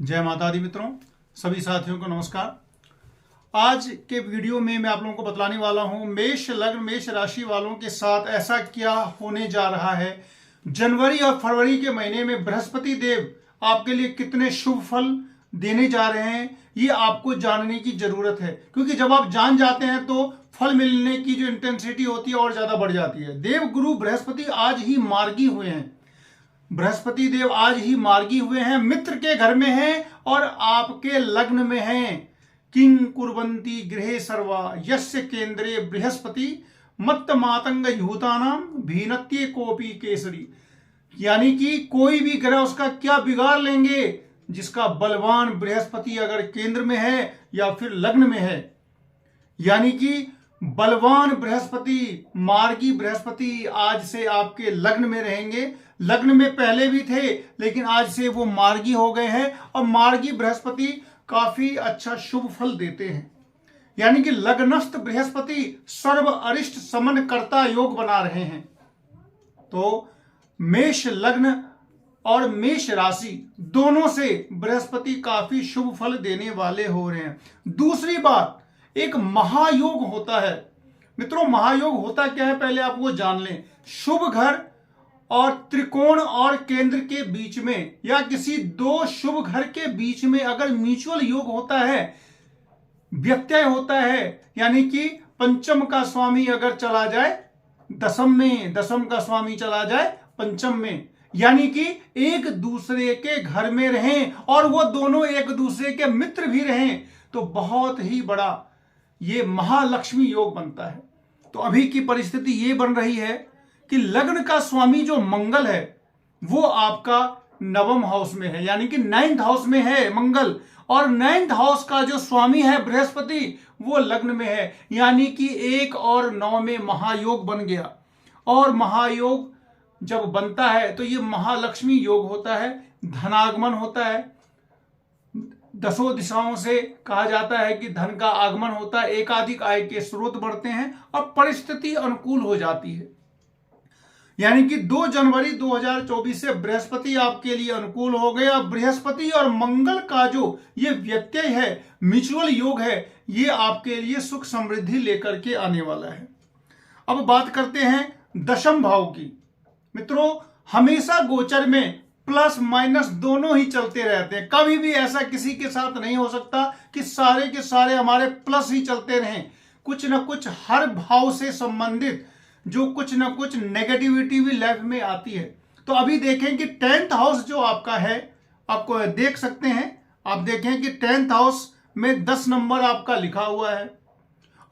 जय माता दी मित्रों, सभी साथियों को नमस्कार। आज के वीडियो में मैं आप लोगों को बतलाने वाला हूं मेष लग्न मेष राशि वालों के साथ ऐसा क्या होने जा रहा है। जनवरी और फरवरी के महीने में बृहस्पति देव आपके लिए कितने शुभ फल देने जा रहे हैं, ये आपको जानने की जरूरत है। क्योंकि जब आप जान जाते हैं तो फल मिलने की जो इंटेंसिटी होती है और ज्यादा बढ़ जाती है। देव गुरु बृहस्पति आज ही मार्गी हुए हैं। बृहस्पति देव आज ही मार्गी हुए हैं, मित्र के घर में हैं और आपके लग्न में हैं। किंग कुर्वन्ति गृहे सर्वा यस्य केंद्रे बृहस्पति मत्त मातंग यूतानाम भीनत्ये कोपी केसरी। यानी कि कोई भी ग्रह उसका क्या बिगाड़ लेंगे जिसका बलवान बृहस्पति अगर केंद्र में है या फिर लग्न में है। यानी कि बलवान बृहस्पति, मार्गी बृहस्पति आज से आपके लग्न में रहेंगे। लग्न में पहले भी थे लेकिन आज से वो मार्गी हो गए हैं और मार्गी बृहस्पति काफी अच्छा शुभ फल देते हैं। यानी कि लग्नस्थ बृहस्पति सर्व अरिष्ट समन कर्ता योग बना रहे हैं। तो मेष लग्न और मेष राशि दोनों से बृहस्पति काफी शुभ फल देने वाले हो रहे हैं। दूसरी बात, एक महायोग होता है। मित्रों, महायोग होता क्या है पहले आप वो जान लें। शुभ घर और त्रिकोण और केंद्र के बीच में या किसी दो शुभ घर के बीच में अगर म्यूचुअल योग होता है, व्यत्यय होता है, यानी कि पंचम का स्वामी अगर चला जाए दसम में, दसम का स्वामी चला जाए पंचम में, यानी कि एक दूसरे के घर में रहें और वो दोनों एक दूसरे के मित्र भी रहें, तो बहुत ही बड़ा ये महालक्ष्मी योग बनता है। तो अभी की परिस्थिति ये बन रही है कि लग्न का स्वामी जो मंगल है वो आपका नवम हाउस में है, यानी कि 9th हाउस में है मंगल, और 9th हाउस का जो स्वामी है बृहस्पति वो लग्न में है। यानी कि 1 और 9 में महायोग बन गया। और महायोग जब बनता है तो ये महालक्ष्मी योग होता है, धनागमन होता है। दसों दिशाओं से कहा जाता है कि धन का आगमन होता है, एकाधिक आय के स्रोत बढ़ते हैं और परिस्थिति अनुकूल हो जाती है। यानी कि 2 जनवरी 2024 से बृहस्पति आपके लिए अनुकूल हो गए और बृहस्पति और मंगल का जो ये व्यत्यय है, म्यूचुअल योग है, ये आपके लिए सुख समृद्धि लेकर के आने वाला है। अब बात करते हैं दशम भाव की। मित्रों, हमेशा गोचर में प्लस माइनस दोनों ही चलते रहते हैं। कभी भी ऐसा किसी के साथ नहीं हो सकता कि सारे के सारे हमारे प्लस ही चलते रहें। कुछ ना कुछ हर भाव से संबंधित जो कुछ ना कुछ नेगेटिविटी भी लाइफ में आती है। तो अभी देखें कि 10th हाउस जो आपका है, आपको देख सकते हैं, आप देखें कि 10th हाउस में 10 नंबर आपका लिखा हुआ है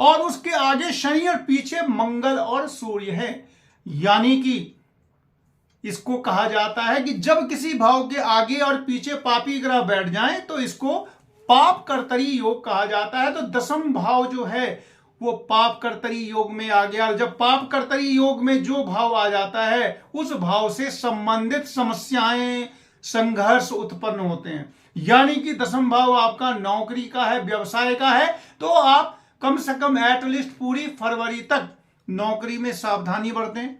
और उसके आगे शनि और पीछे मंगल और सूर्य है। यानी कि इसको कहा जाता है कि जब किसी भाव के आगे और पीछे पापी ग्रह बैठ जाएं तो इसको पाप कर्तरी योग कहा जाता है। तो दसम भाव जो है वो पाप कर्तरी योग में आ गया। और जब पाप कर्तरी योग में जो भाव आ जाता है उस भाव से संबंधित समस्याएं, संघर्ष उत्पन्न होते हैं। यानी कि दसम भाव आपका नौकरी का है, व्यवसाय का है, तो आप कम से कम एटलीस्ट पूरी फरवरी तक नौकरी में सावधानी बरतें,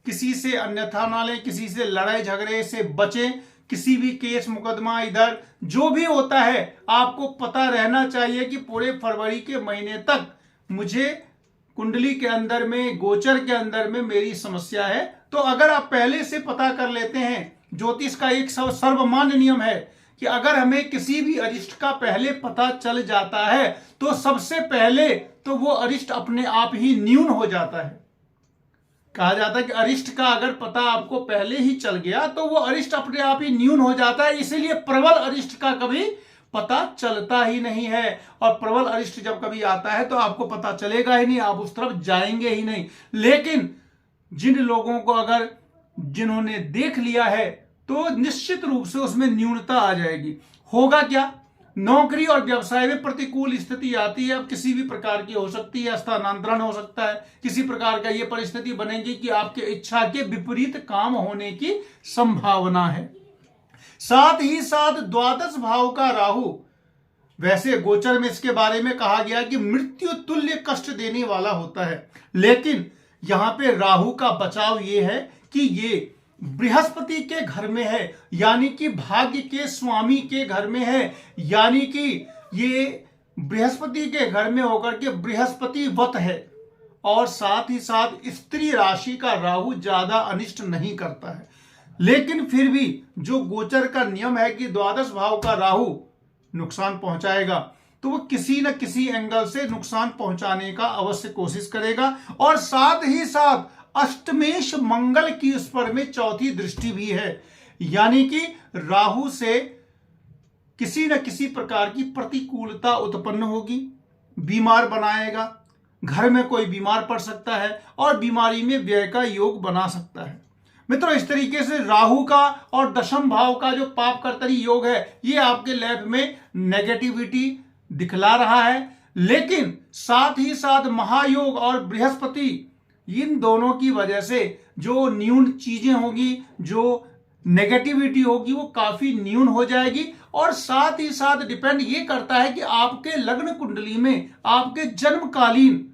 किसी से अन्यथा ना लें, किसी से लड़ाई झगड़े से बचें, किसी भी केस मुकदमा इधर जो भी होता है आपको पता रहना चाहिए कि पूरे फरवरी के महीने तक मुझे कुंडली के अंदर में, गोचर के अंदर में मेरी समस्या है। तो अगर आप पहले से पता कर लेते हैं, ज्योतिष का एक सर्वमान्य नियम है कि अगर हमें किसी भी अरिष्ट का पहले पता चल जाता है तो सबसे पहले तो वो अरिष्ट अपने आप ही न्यून हो जाता है। कहा जाता है कि अरिष्ट का अगर पता आपको पहले ही चल गया तो वो अरिष्ट अपने आप ही न्यून हो जाता है। इसीलिए प्रबल अरिष्ट का कभी पता चलता ही नहीं है। और प्रबल अरिष्ट जब कभी आता है तो आपको पता चलेगा ही नहीं, आप उस तरफ जाएंगे ही नहीं। लेकिन जिन लोगों को अगर जिन्होंने देख लिया है तो निश्चित रूप से उसमें न्यूनता आ जाएगी। होगा क्या, नौकरी और व्यवसाय में प्रतिकूल स्थिति आती है। अब किसी भी प्रकार की हो सकती है, स्थानांतरण हो सकता है, किसी प्रकार का ये परिस्थिति बनेगी कि आपके इच्छा के विपरीत काम होने की संभावना है। साथ ही साथ द्वादश भाव का राहु, वैसे गोचर में इसके बारे में कहा गया कि मृत्यु तुल्य कष्ट देने वाला होता है, लेकिन यहां पे राहु का बचाव ये है कि ये बृहस्पति के घर में है, यानी कि भाग्य के स्वामी के घर में है, यानी कि ये बृहस्पति के घर में होकर के बृहस्पति वत है। और साथ ही साथ स्त्री राशि का राहु ज्यादा अनिष्ट नहीं करता है, लेकिन फिर भी जो गोचर का नियम है कि द्वादश भाव का राहु नुकसान पहुंचाएगा, तो वो किसी न किसी एंगल से नुकसान पहुंचाने का अवश्य कोशिश करेगा। और साथ ही साथ अष्टमेश मंगल की उस पर में चौथी दृष्टि भी है, यानी कि राहु से किसी न किसी प्रकार की प्रतिकूलता उत्पन्न होगी, बीमार बनाएगा, घर में कोई बीमार पड़ सकता है और बीमारी में व्यय का योग बना सकता है। मित्रों, इस तरीके से राहु का और दशम भाव का जो पाप कर्तरी योग है, ये आपके लाइफ में नेगेटिविटी दिखला रहा है। लेकिन साथ ही साथ महायोग और बृहस्पति, इन दोनों की वजह से जो न्यून चीजें होगी, जो नेगेटिविटी होगी, वो काफी न्यून हो जाएगी। और साथ ही साथ डिपेंड ये करता है कि आपके लग्न कुंडली में आपके जन्मकालीन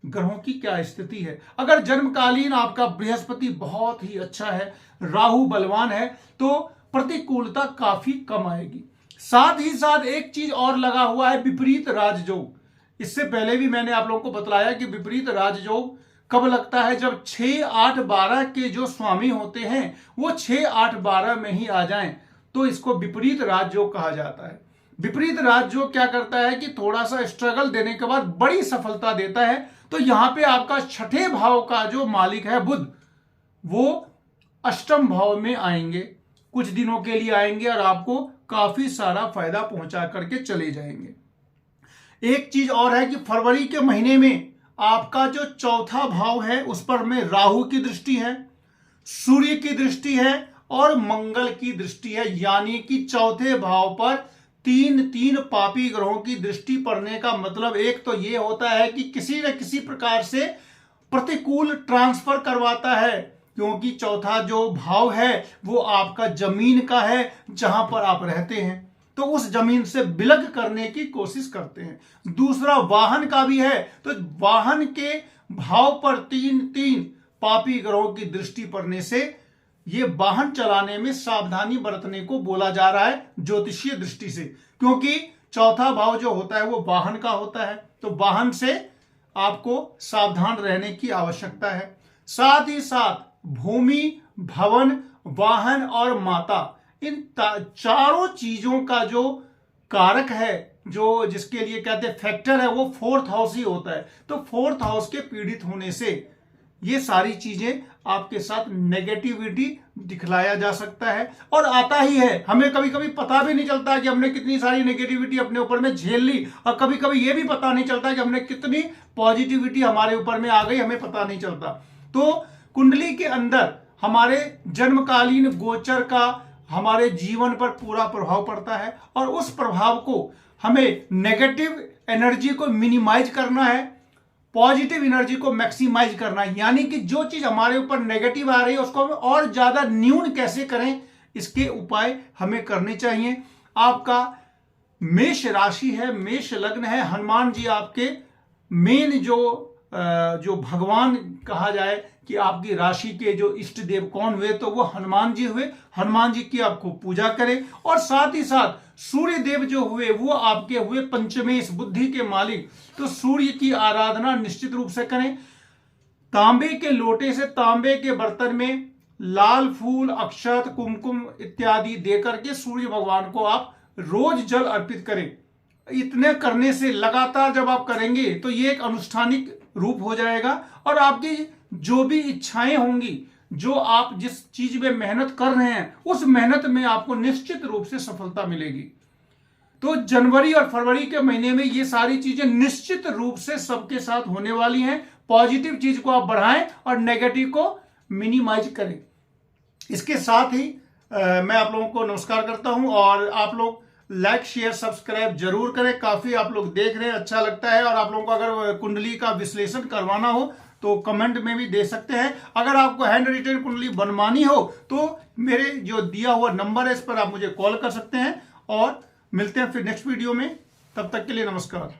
ग्रहों की क्या स्थिति है। अगर जन्मकालीन आपका बृहस्पति बहुत ही अच्छा है, राहु बलवान है, तो प्रतिकूलता काफी कम आएगी। साथ ही साथ एक चीज और लगा हुआ है, विपरीत राजयोग। इससे पहले भी मैंने आप लोगों को बतलाया कि विपरीत राजयोग कब लगता है, जब 6, 8, 12 के जो स्वामी होते हैं वो 6, 8, 12 में ही आ जाएं, तो इसको विपरीत राजयोग कहा जाता है। विपरीत राजयोग क्या करता है कि थोड़ा सा स्ट्रगल देने के बाद बड़ी सफलता देता है। तो यहां पे आपका छठे भाव का जो मालिक है बुध, वो अष्टम भाव में आएंगे, कुछ दिनों के लिए आएंगे और आपको काफी सारा फायदा पहुंचा करके चले जाएंगे। एक चीज और है कि फरवरी के महीने में आपका जो चौथा भाव है उस पर में राहु की दृष्टि है, सूर्य की दृष्टि है और मंगल की दृष्टि है, यानी कि चौथे भाव पर तीन पापी ग्रहों की दृष्टि पड़ने का मतलब एक तो ये होता है कि किसी न किसी प्रकार से प्रतिकूल ट्रांसफर करवाता है, क्योंकि चौथा जो भाव है वो आपका जमीन का है, जहां पर आप रहते हैं, तो उस जमीन से विलग करने की कोशिश करते हैं। दूसरा वाहन का भी है, तो वाहन के भाव पर तीन पापी ग्रहों की दृष्टि पड़ने से ये वाहन चलाने में सावधानी बरतने को बोला जा रहा है ज्योतिषीय दृष्टि से, क्योंकि चौथा भाव जो होता है वो वाहन का होता है, तो वाहन से आपको सावधान रहने की आवश्यकता है। साथ ही साथ भूमि, भवन, वाहन और माता, इन चारों चीजों का जो कारक है, जो जिसके लिए कहते हैं फैक्टर है, वो फोर्थ हाउस ही होता है। तो फोर्थ हाउस के पीड़ित होने से ये सारी चीजें आपके साथ नेगेटिविटी दिखलाया जा सकता है और आता ही है। हमें कभी कभी पता भी नहीं चलता कि हमने कितनी सारी नेगेटिविटी अपने ऊपर में झेल ली, और कभी कभी ये भी पता नहीं चलता कि हमने कितनी पॉजिटिविटी हमारे ऊपर में आ गई, हमें पता नहीं चलता। तो कुंडली के अंदर हमारे जन्मकालीन गोचर का हमारे जीवन पर पूरा प्रभाव पड़ता है, और उस प्रभाव को हमें नेगेटिव एनर्जी को मिनिमाइज करना है, पॉजिटिव एनर्जी को मैक्सिमाइज करना है। यानी कि जो चीज हमारे ऊपर नेगेटिव आ रही है उसको हमें और ज्यादा न्यून कैसे करें, इसके उपाय हमें करने चाहिए। आपका मेष राशि है, मेष लग्न है, हनुमान जी आपके मेन जो भगवान कहा जाए कि आपकी राशि के जो इष्ट देव कौन हुए, तो वो हनुमान जी हुए। हनुमान जी की आपको पूजा करें, और साथ ही साथ सूर्य देव जो हुए वो आपके हुए पंचमेश, बुद्धि के मालिक, तो सूर्य की आराधना निश्चित रूप से करें। तांबे के लोटे से, तांबे के बर्तन में लाल फूल, अक्षत, कुमकुम इत्यादि देकर के सूर्य भगवान को आप रोज जल अर्पित करें। इतने करने से लगातार जब आप करेंगे तो ये एक अनुष्ठानिक रूप हो जाएगा, और आपकी जो भी इच्छाएं होंगी, जो आप जिस चीज में मेहनत कर रहे हैं, उस मेहनत में आपको निश्चित रूप से सफलता मिलेगी। तो जनवरी और फरवरी के महीने में ये सारी चीजें निश्चित रूप से सबके साथ होने वाली हैं। पॉजिटिव चीज को आप बढ़ाएं और नेगेटिव को मिनिमाइज करें। इसके साथ ही मैं आप लोगों को नमस्कार करता हूं, और आप लोग लाइक, शेयर, सब्सक्राइब जरूर करें। काफी आप लोग देख रहे हैं, अच्छा लगता है। और आप लोगों को अगर कुंडली का विश्लेषण करवाना हो तो कमेंट में भी दे सकते हैं। अगर आपको हैंड रिटेन कुंडली बनवानी हो तो मेरे जो दिया हुआ नंबर है, इस पर आप मुझे कॉल कर सकते हैं। और मिलते हैं फिर नेक्स्ट वीडियो में, तब तक के लिए नमस्कार।